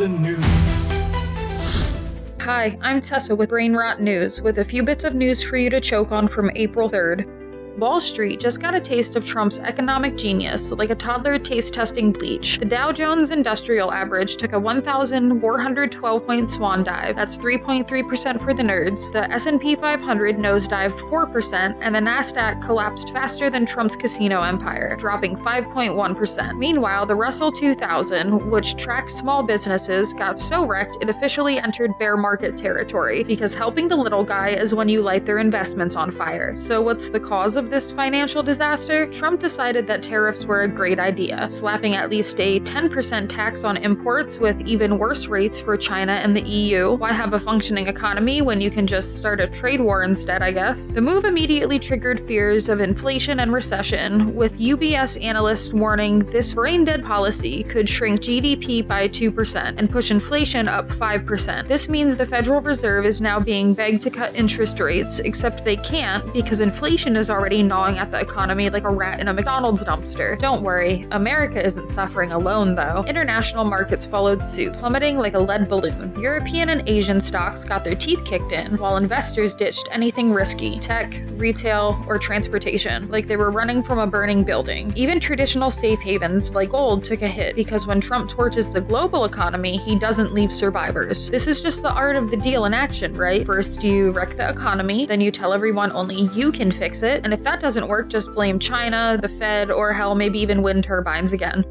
the news. Hi, I'm Tessa with Brainrot News, with a few bits of news for you to choke on from April 3rd. Wall Street just got a taste of Trump's economic genius, like a toddler taste-testing bleach. The Dow Jones Industrial Average took a 1,412-point swan dive, that's 3.3% for the nerds. The S&P 500 nosedived 4%, and the Nasdaq collapsed faster than Trump's casino empire, dropping 5.1%. Meanwhile, the Russell 2000, which tracks small businesses, got so wrecked it officially entered bear market territory, because helping the little guy is when you light their investments on fire. So what's the cause of this financial disaster? Trump decided that tariffs were a great idea, slapping at least a 10% tax on imports with even worse rates for China and the EU. Why have a functioning economy when you can just start a trade war instead, I guess? The move immediately triggered fears of inflation and recession, with UBS analysts warning this brain-dead policy could shrink GDP by 2% and push inflation up 5%. This means the Federal Reserve is now being begged to cut interest rates, except they can't because inflation is already gnawing at the economy like a rat in a McDonald's dumpster. Don't worry, America isn't suffering alone though. International markets followed suit, plummeting like a lead balloon. European and Asian stocks got their teeth kicked in, while investors ditched anything risky, tech, retail, or transportation, like they were running from a burning building. Even traditional safe havens like gold took a hit, because when Trump torches the global economy, he doesn't leave survivors. This is just the art of the deal in action, right? First you wreck the economy, then you tell everyone only you can fix it, and if that doesn't work, just blame China, the Fed, or hell, maybe even wind turbines again.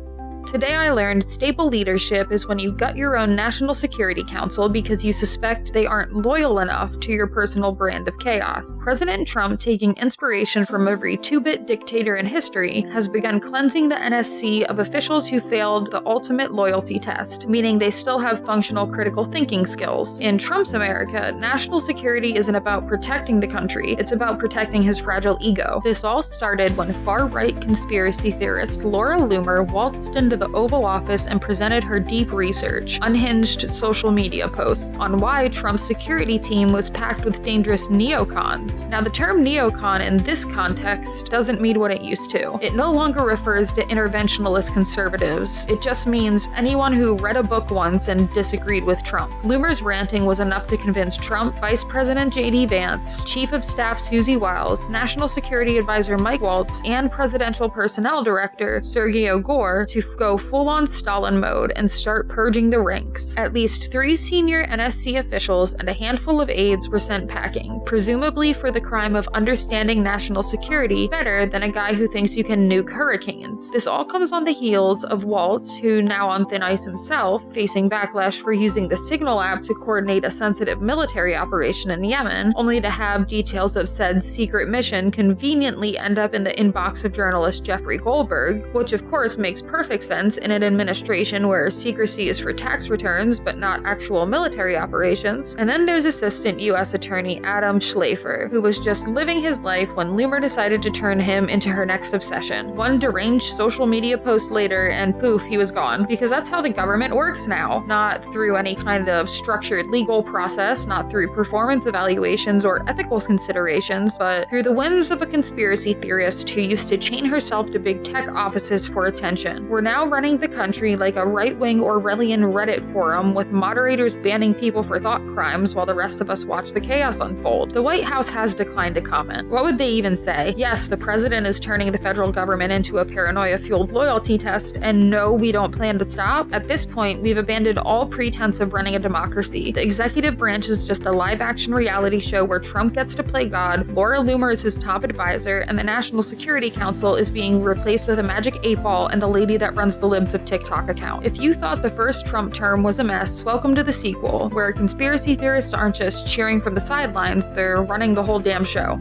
Today I learned stable leadership is when you gut your own National Security Council because you suspect they aren't loyal enough to your personal brand of chaos. President Trump, taking inspiration from every two-bit dictator in history, has begun cleansing the NSC of officials who failed the ultimate loyalty test, meaning they still have functional critical thinking skills. In Trump's America, national security isn't about protecting the country, it's about protecting his fragile ego. This all started when far-right conspiracy theorist Laura Loomer waltzed into the Oval Office and presented her deep research, unhinged social media posts on why Trump's security team was packed with dangerous neocons. Now, the term neocon in this context doesn't mean what it used to. It no longer refers to interventionalist conservatives. It just means anyone who read a book once and disagreed with Trump. Loomer's ranting was enough to convince Trump, Vice President J.D. Vance, Chief of Staff Susie Wiles, National Security Advisor Mike Waltz, and Presidential Personnel Director Sergei Gore to go full-on Stalin mode and start purging the ranks. At least 3 senior NSC officials and a handful of aides were sent packing, presumably for the crime of understanding national security better than a guy who thinks you can nuke hurricanes. This all comes on the heels of Waltz, who now on thin ice himself, facing backlash for using the Signal app to coordinate a sensitive military operation in Yemen, only to have details of said secret mission conveniently end up in the inbox of journalist Jeffrey Goldberg, which of course makes perfect sense in an administration where secrecy is for tax returns but not actual military operations. And then there's Assistant U.S. Attorney Adam Schlafer, who was just living his life when Loomer decided to turn him into her next obsession. One deranged social media post later and poof, he was gone, because that's how the government works now. Not through any kind of structured legal process, not through performance evaluations or ethical considerations, but through the whims of a conspiracy theorist who used to chain herself to big tech offices for attention. We're now running the country like a right-wing Orwellian Reddit forum with moderators banning people for thought crimes while the rest of us watch the chaos unfold. The White House has declined to comment. What would they even say? Yes, the president is turning the federal government into a paranoia-fueled loyalty test, and no, we don't plan to stop. At this point, we've abandoned all pretense of running a democracy. The executive branch is just a live-action reality show where Trump gets to play God, Laura Loomer is his top advisor, and the National Security Council is being replaced with a magic 8-ball and the lady that runs the Libs of TikTok account. If you thought the first Trump term was a mess, welcome to the sequel, where conspiracy theorists aren't just cheering from the sidelines, they're running the whole damn show.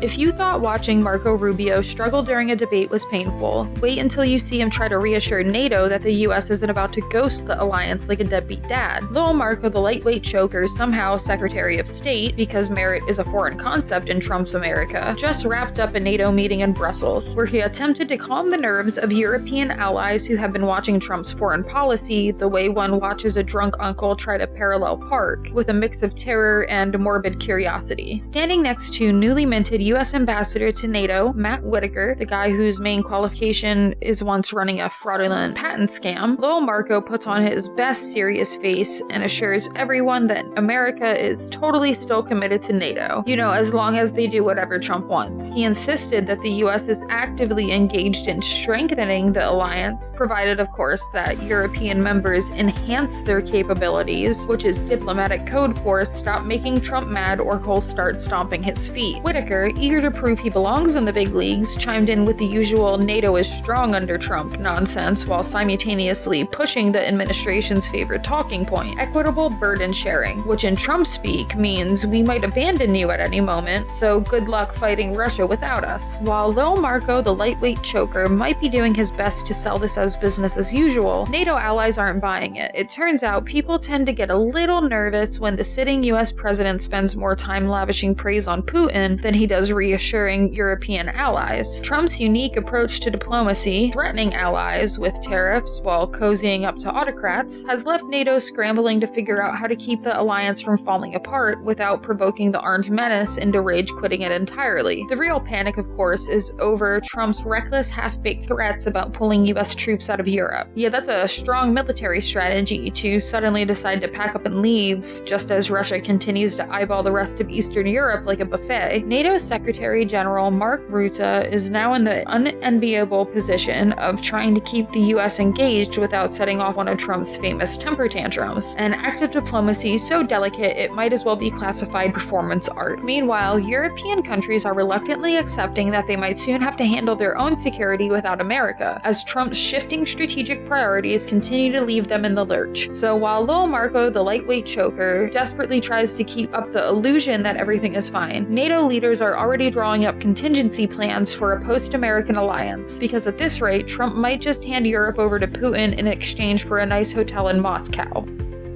If you thought watching Marco Rubio struggle during a debate was painful, wait until you see him try to reassure NATO that the US isn't about to ghost the alliance like a deadbeat dad. Lil Marco, the lightweight choker, somehow Secretary of State, because merit is a foreign concept in Trump's America, just wrapped up a NATO meeting in Brussels, where he attempted to calm the nerves of European allies who have been watching Trump's foreign policy the way one watches a drunk uncle try to parallel park, with a mix of terror and morbid curiosity. Standing next to newly minted US ambassador to NATO, Matt Whitaker, the guy whose main qualification is once running a fraudulent patent scam, Lil Marco puts on his best serious face and assures everyone that America is totally still committed to NATO, as long as they do whatever Trump wants. He insisted that the US is actively engaged in strengthening the alliance, provided, of course, that European members enhance their capabilities, which is diplomatic code for stop making Trump mad or he'll start stomping his feet. Whitaker, eager to prove he belongs in the big leagues, chimed in with the usual NATO is strong under Trump nonsense while simultaneously pushing the administration's favorite talking point, equitable burden sharing, which in Trump speak means we might abandon you at any moment, so good luck fighting Russia without us. While Lil Marco, the lightweight choker, might be doing his best to sell this as business as usual, NATO allies aren't buying it. It turns out people tend to get a little nervous when the sitting US president spends more time lavishing praise on Putin than he does reassuring European allies. Trump's unique approach to diplomacy, threatening allies with tariffs while cozying up to autocrats, has left NATO scrambling to figure out how to keep the alliance from falling apart without provoking the Orange Menace into rage quitting it entirely. The real panic, of course, is over Trump's reckless, half-baked threats about pulling US troops out of Europe. Yeah, that's a strong military strategy to suddenly decide to pack up and leave, just as Russia continues to eyeball the rest of Eastern Europe like a buffet. NATO's Secretary General Mark Rutte is now in the unenviable position of trying to keep the US engaged without setting off one of Trump's famous temper tantrums. An act of diplomacy so delicate it might as well be classified performance art. Meanwhile, European countries are reluctantly accepting that they might soon have to handle their own security without America, as Trump's shifting strategic priorities continue to leave them in the lurch. So while Lil Marco, the lightweight choker, desperately tries to keep up the illusion that everything is fine, NATO leaders are already drawing up contingency plans for a post-American alliance, because at this rate, Trump might just hand Europe over to Putin in exchange for a nice hotel in Moscow.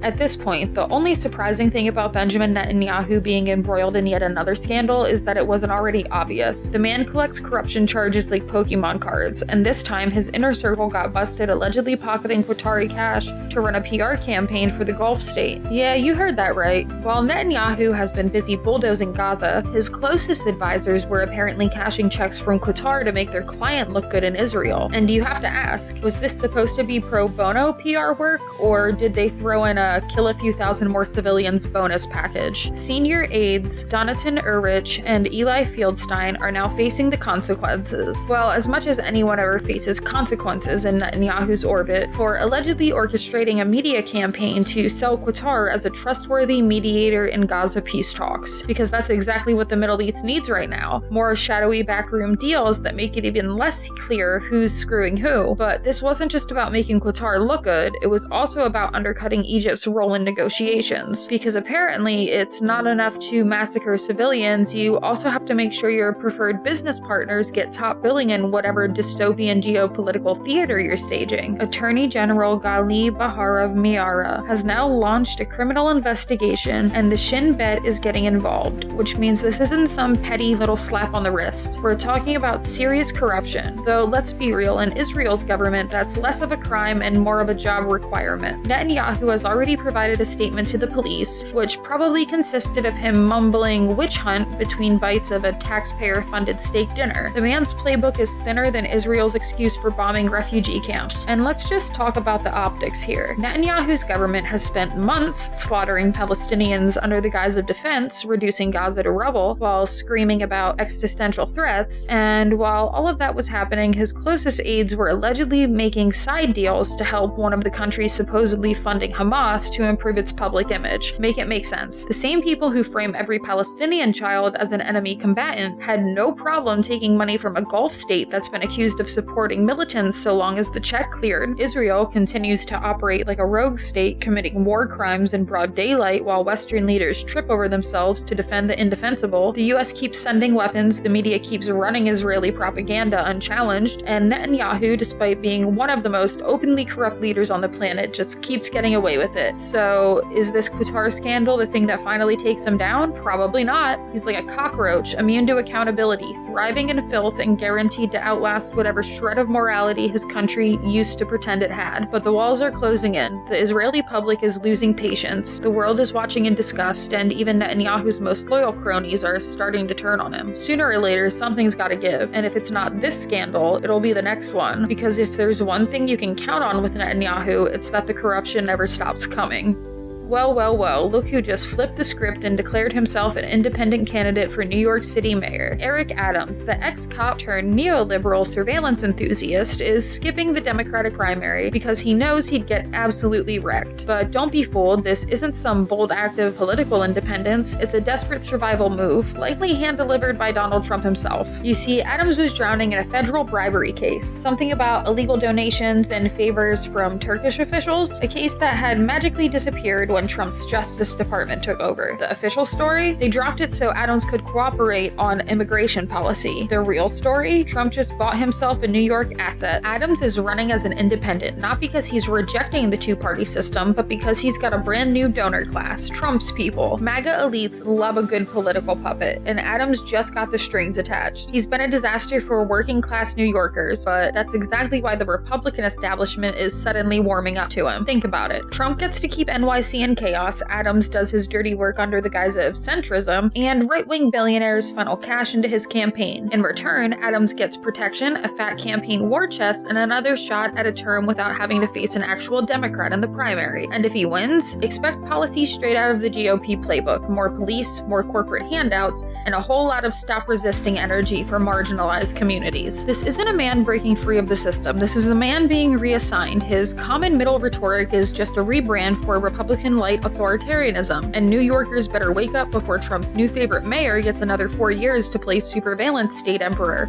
At this point, the only surprising thing about Benjamin Netanyahu being embroiled in yet another scandal is that it wasn't already obvious. The man collects corruption charges like Pokemon cards, and this time his inner circle got busted allegedly pocketing Qatari cash to run a PR campaign for the Gulf state. Yeah, you heard that right. While Netanyahu has been busy bulldozing Gaza, his closest advisors were apparently cashing checks from Qatar to make their client look good in Israel. And you have to ask, was this supposed to be pro bono PR work, or did they throw in a kill a few thousand more civilians bonus package? Senior aides Donaton Urich and Eli Fieldstein are now facing the consequences. Well, as much as anyone ever faces consequences in Netanyahu's orbit for allegedly orchestrating a media campaign to sell Qatar as a trustworthy mediator in Gaza peace talks, because that's exactly what the Middle East needs right now. More shadowy backroom deals that make it even less clear who's screwing who. But this wasn't just about making Qatar look good, it was also about undercutting Egypt's role in negotiations, because apparently it's not enough to massacre civilians, you also have to make sure your preferred business partners get top billing in whatever dystopian geopolitical theater you're staging. Attorney General Gali Baharav Miara has now launched a criminal investigation, and the Shin Bet is getting involved, which means this isn't some petty little slap on the wrist. We're talking about serious corruption, though let's be real, in Israel's government that's less of a crime and more of a job requirement. Netanyahu has already provided a statement to the police, which probably consisted of him mumbling witch hunt between bites of a taxpayer-funded steak dinner. The man's playbook is thinner than Israel's excuse for bombing refugee camps. And let's just talk about the optics here. Netanyahu's government has spent months slaughtering Palestinians under the guise of defense, reducing Gaza to rubble, while screaming about existential threats, and while all of that was happening, his closest aides were allegedly making side deals to help one of the countries supposedly funding Hamas to improve its public image. Make it make sense. The same people who frame every Palestinian child as an enemy combatant had no problem taking money from a Gulf state that's been accused of supporting militants so long as the check cleared. Israel continues to operate like a rogue state, committing war crimes in broad daylight while Western leaders trip over themselves to defend the indefensible. The US keeps sending weapons, the media keeps running Israeli propaganda unchallenged, and Netanyahu, despite being one of the most openly corrupt leaders on the planet, just keeps getting away with it. So is this Qatar scandal the thing that finally takes him down? Probably not. He's like a cockroach, immune to accountability, thriving in filth and guaranteed to outlast whatever shred of morality his country used to pretend it had. But the walls are closing in. The Israeli public is losing patience. The world is watching watching in disgust, and even Netanyahu's most loyal cronies are starting to turn on him. Sooner or later, something's gotta give, and if it's not this scandal, it'll be the next one, because if there's one thing you can count on with Netanyahu, it's that the corruption never stops coming. Well, look who just flipped the script and declared himself an independent candidate for New York City Mayor. Eric Adams, the ex-cop turned neoliberal surveillance enthusiast, is skipping the Democratic primary because he knows he'd get absolutely wrecked. But don't be fooled, this isn't some bold act of political independence, it's a desperate survival move, likely hand-delivered by Donald Trump himself. You see, Adams was drowning in a federal bribery case, something about illegal donations and favors from Turkish officials, a case that had magically disappeared when Trump's Justice Department took over. The official story? They dropped it so Adams could cooperate on immigration policy. The real story? Trump just bought himself a New York asset. Adams is running as an independent, not because he's rejecting the two-party system, but because he's got a brand new donor class, Trump's people. MAGA elites love a good political puppet, and Adams just got the strings attached. He's been a disaster for working-class New Yorkers, but that's exactly why the Republican establishment is suddenly warming up to him. Think about it. Trump gets to keep NYC in chaos, Adams does his dirty work under the guise of centrism, and right-wing billionaires funnel cash into his campaign. In return, Adams gets protection, a fat campaign war chest, and another shot at a term without having to face an actual Democrat in the primary. And if he wins, expect policies straight out of the GOP playbook: more police, more corporate handouts, and a whole lot of stop resisting energy for marginalized communities. This isn't a man breaking free of the system, this is a man being reassigned. His common middle rhetoric is just a rebrand for Republican light authoritarianism, and New Yorkers better wake up before Trump's new favorite mayor gets another 4 years to play surveillance state emperor.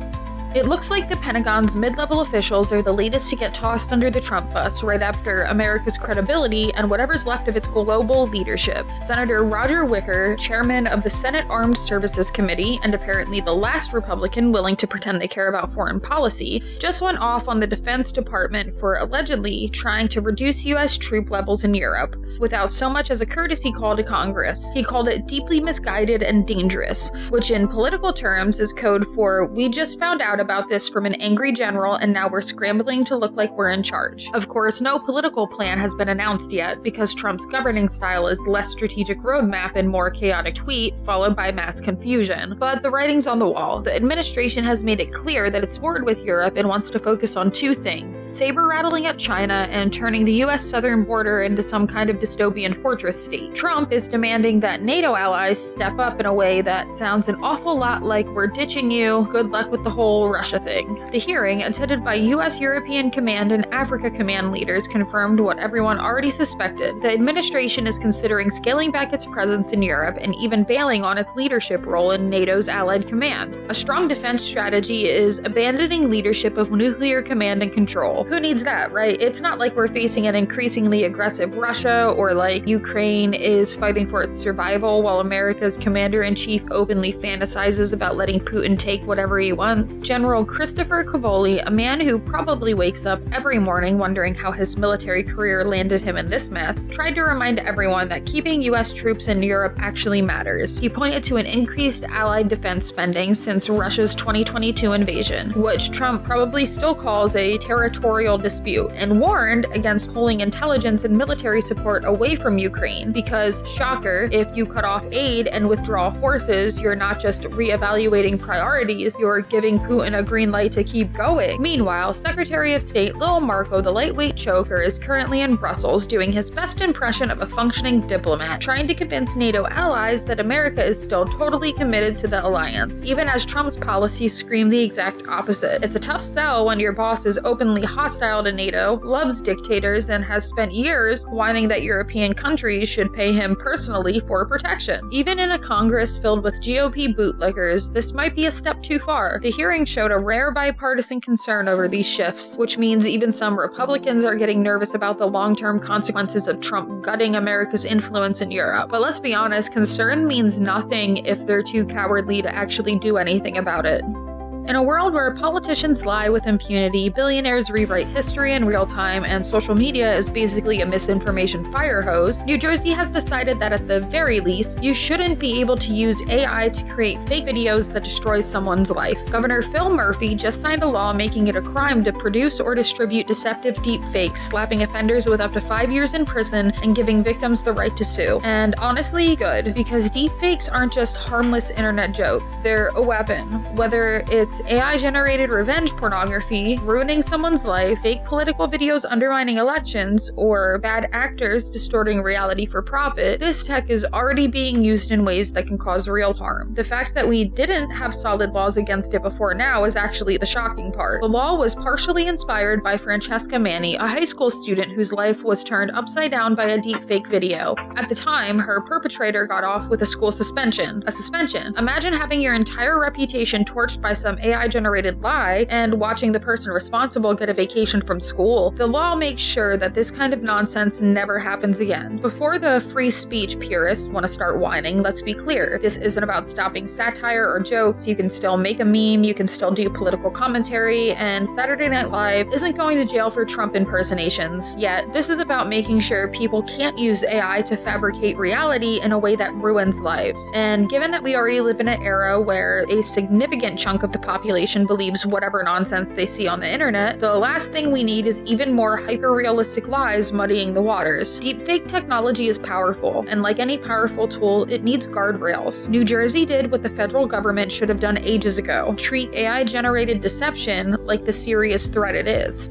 It looks like the Pentagon's mid-level officials are the latest to get tossed under the Trump bus right after America's credibility and whatever's left of its global leadership. Senator Roger Wicker, chairman of the Senate Armed Services Committee, and apparently the last Republican willing to pretend they care about foreign policy, just went off on the Defense Department for allegedly trying to reduce U.S. troop levels in Europe, without so much as a courtesy call to Congress. He called it deeply misguided and dangerous, which in political terms is code for "we just found out about this from an angry general and now we're scrambling to look like we're in charge." Of course, no political plan has been announced yet because Trump's governing style is less strategic roadmap and more chaotic tweet followed by mass confusion. But the writing's on the wall. The administration has made it clear that it's bored with Europe and wants to focus on two things: saber rattling at China and turning the US southern border into some kind of dystopian fortress state. Trump is demanding that NATO allies step up in a way that sounds an awful lot like "we're ditching you, good luck with the whole Russia thing." The hearing, attended by US European Command and Africa Command leaders, confirmed what everyone already suspected. The administration is considering scaling back its presence in Europe and even bailing on its leadership role in NATO's Allied Command. A strong defense strategy is abandoning leadership of nuclear command and control. Who needs that, right? It's not like we're facing an increasingly aggressive Russia, or like Ukraine is fighting for its survival while America's commander-in-chief openly fantasizes about letting Putin take whatever he wants. General Christopher Cavoli, a man who probably wakes up every morning wondering how his military career landed him in this mess, tried to remind everyone that keeping US troops in Europe actually matters. He pointed to an increased allied defense spending since Russia's 2022 invasion, which Trump probably still calls a territorial dispute, and warned against pulling intelligence and military support away from Ukraine because, shocker, if you cut off aid and withdraw forces, you're not just reevaluating priorities, you're giving Putin a green light to keep going. Meanwhile, Secretary of State Lil Marco, the lightweight choker, is currently in Brussels doing his best impression of a functioning diplomat, trying to convince NATO allies that America is still totally committed to the alliance, even as Trump's policies scream the exact opposite. It's a tough sell when your boss is openly hostile to NATO, loves dictators, and has spent years whining that European countries should pay him personally for protection. Even in a Congress filled with GOP bootlickers, this might be a step too far. The hearing showed a rare bipartisan concern over these shifts, which means even some Republicans are getting nervous about the long-term consequences of Trump gutting America's influence in Europe. But let's be honest, concern means nothing if they're too cowardly to actually do anything about it. In a world where politicians lie with impunity, billionaires rewrite history in real time, and social media is basically a misinformation fire hose, New Jersey has decided that at the very least, you shouldn't be able to use AI to create fake videos that destroy someone's life. Governor Phil Murphy just signed a law making it a crime to produce or distribute deceptive deepfakes, slapping offenders with up to 5 years in prison and giving victims the right to sue. And honestly, good, because deepfakes aren't just harmless internet jokes, they're a weapon. Whether it's AI-generated revenge pornography, ruining someone's life, fake political videos undermining elections, or bad actors distorting reality for profit, this tech is already being used in ways that can cause real harm. The fact that we didn't have solid laws against it before now is actually the shocking part. The law was partially inspired by Francesca Manni, a high school student whose life was turned upside down by a deepfake video. At the time, her perpetrator got off with a school suspension. A suspension. Imagine having your entire reputation torched by some AI-generated lie and watching the person responsible get a vacation from school. The law makes sure that this kind of nonsense never happens again. Before the free speech purists want to start whining, let's be clear. This isn't about stopping satire or jokes. You can still make a meme, you can still do political commentary, and Saturday Night Live isn't going to jail for Trump impersonations. Yet, this is about making sure people can't use AI to fabricate reality in a way that ruins lives. And given that we already live in an era where a significant chunk of the population believes whatever nonsense they see on the internet, the last thing we need is even more hyper-realistic lies muddying the waters. Deepfake technology is powerful, and like any powerful tool, it needs guardrails. New Jersey did what the federal government should have done ages ago: treat AI-generated deception like the serious threat it is.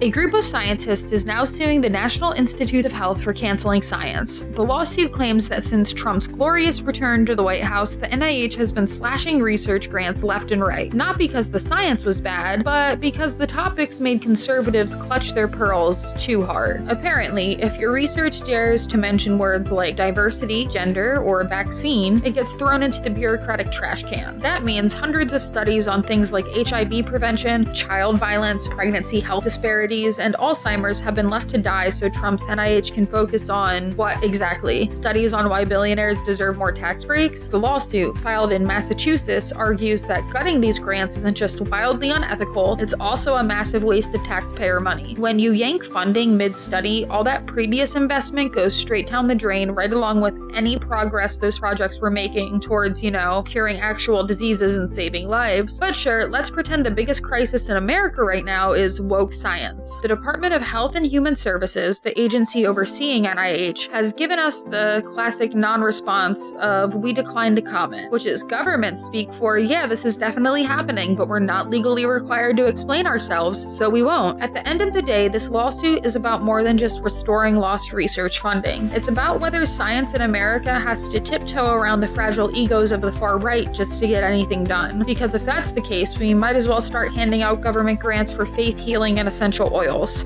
A group of scientists is now suing the National Institute of Health for canceling science. The lawsuit claims that since Trump's glorious return to the White House, the NIH has been slashing research grants left and right. Not because the science was bad, but because the topics made conservatives clutch their pearls too hard. Apparently, if your research dares to mention words like diversity, gender, or vaccine, it gets thrown into the bureaucratic trash can. That means hundreds of studies on things like HIV prevention, child violence, pregnancy health disparities, and Alzheimer's have been left to die so Trump's NIH can focus on what exactly? Studies on why billionaires deserve more tax breaks? The lawsuit, filed in Massachusetts, argues that gutting these grants isn't just wildly unethical, it's also a massive waste of taxpayer money. When you yank funding mid-study, all that previous investment goes straight down the drain, right along with any progress those projects were making towards, curing actual diseases and saving lives. But sure, let's pretend the biggest crisis in America right now is woke science. The Department of Health and Human Services, the agency overseeing NIH, has given us the classic non-response of "we decline to comment," which is government speak for, yeah, this is definitely happening, but we're not legally required to explain ourselves, so we won't. At the end of the day, this lawsuit is about more than just restoring lost research funding. It's about whether science in America has to tiptoe around the fragile egos of the far right just to get anything done. Because if that's the case, we might as well start handing out government grants for faith healing and essential oils.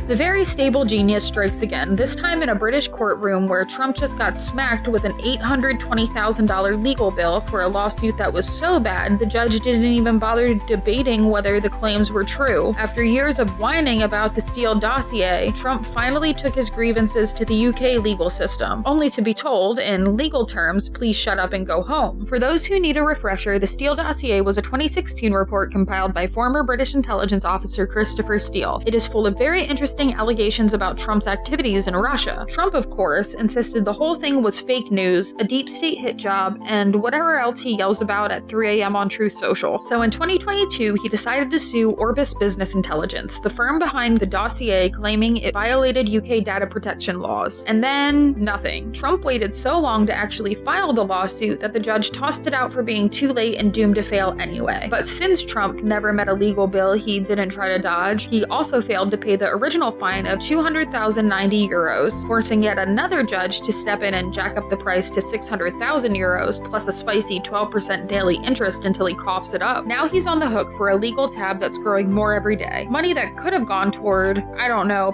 The very stable genius strikes again, this time in a British courtroom where Trump just got smacked with an $820,000 legal bill for a lawsuit that was so bad the judge didn't even bother debating whether the claims were true. After years of whining about the Steele dossier, Trump finally took his grievances to the UK legal system, only to be told, in legal terms, please shut up and go home. For those who need a refresher, the Steele dossier was a 2016 report compiled by former British intelligence officer Christopher Steele. It is full of very interesting allegations about Trump's activities in Russia. Trump, of course, insisted the whole thing was fake news, a deep state hit job, and whatever else he yells about at 3 a.m. on Truth Social. So in 2022, he decided to sue Orbis Business Intelligence, the firm behind the dossier, claiming it violated UK data protection laws. And then, nothing. Trump waited so long to actually file the lawsuit that the judge tossed it out for being too late and doomed to fail anyway. But since Trump never met a legal bill he didn't try to dodge, he also failed to pay the original fine of 200,090 euros, forcing yet another judge to step in and jack up the price to 600,000 euros plus a spicy 12% daily interest until he coughs it up. Now he's on the hook for a legal tab that's growing more every day. Money that could have gone toward,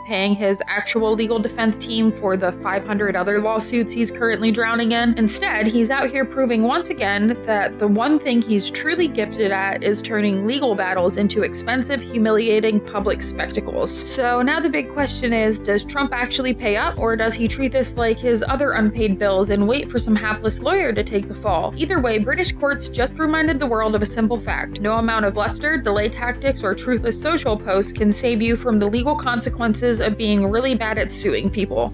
paying his actual legal defense team for the 500 other lawsuits he's currently drowning in. Instead, he's out here proving once again that the one thing he's truly gifted at is turning legal battles into expensive, humiliating public spectacles. So now the big question is, does Trump actually pay up, or does he treat this like his other unpaid bills and wait for some hapless lawyer to take the fall? Either way, British courts just reminded the world of a simple fact: no amount of bluster, delay tactics, or truthless social posts can save you from the legal consequences of being really bad at suing people.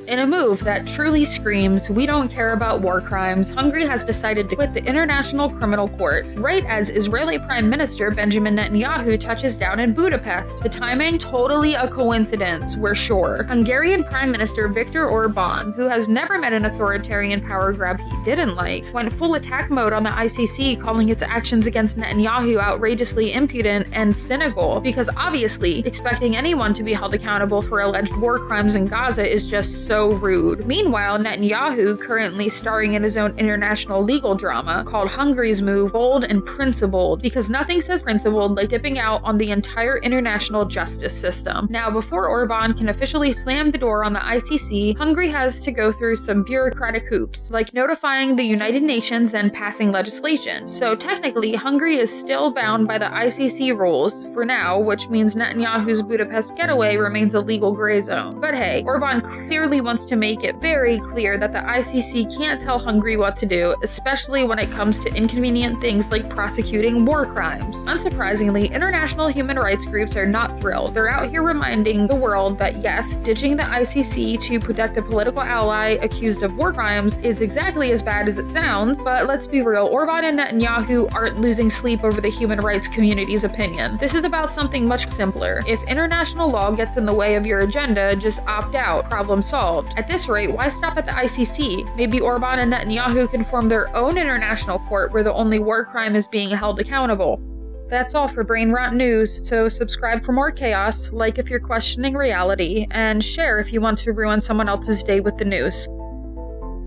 In a move that truly screams, we don't care about war crimes, Hungary has decided to quit the International Criminal Court, right as Israeli Prime Minister Benjamin Netanyahu touches down in Budapest. The timing, totally a coincidence, we're sure. Hungarian Prime Minister Viktor Orban, who has never met an authoritarian power grab he didn't like, went full attack mode on the ICC, calling its actions against Netanyahu outrageously impudent and cynical, because obviously, expecting anyone to be held accountable for alleged war crimes in Gaza is just so rude. Meanwhile, Netanyahu, currently starring in his own international legal drama, called Hungary's move bold and principled, because nothing says principled like dipping out on the entire international justice system. Now, before Orban can officially slam the door on the ICC, Hungary has to go through some bureaucratic hoops, like notifying the United Nations and passing legislation. So technically, Hungary is still bound by the ICC rules for now, which means Netanyahu's Budapest getaway remains a legal gray zone. But hey, Orban clearly wants to make it very clear that the ICC can't tell Hungary what to do, especially when it comes to inconvenient things like prosecuting war crimes. Unsurprisingly, international human rights groups are not thrilled. They're out here reminding the world that yes, ditching the ICC to protect a political ally accused of war crimes is exactly as bad as it sounds, but let's be real, Orban and Netanyahu aren't losing sleep over the human rights community's opinion. This is about something much simpler. If international law gets in the way of your agenda, just opt out. Problem solved. At this rate, why stop at the ICC? Maybe Orban and Netanyahu can form their own international court where the only war crime is being held accountable. That's all for Brainrot News, so subscribe for more chaos, like if you're questioning reality, and share if you want to ruin someone else's day with the news.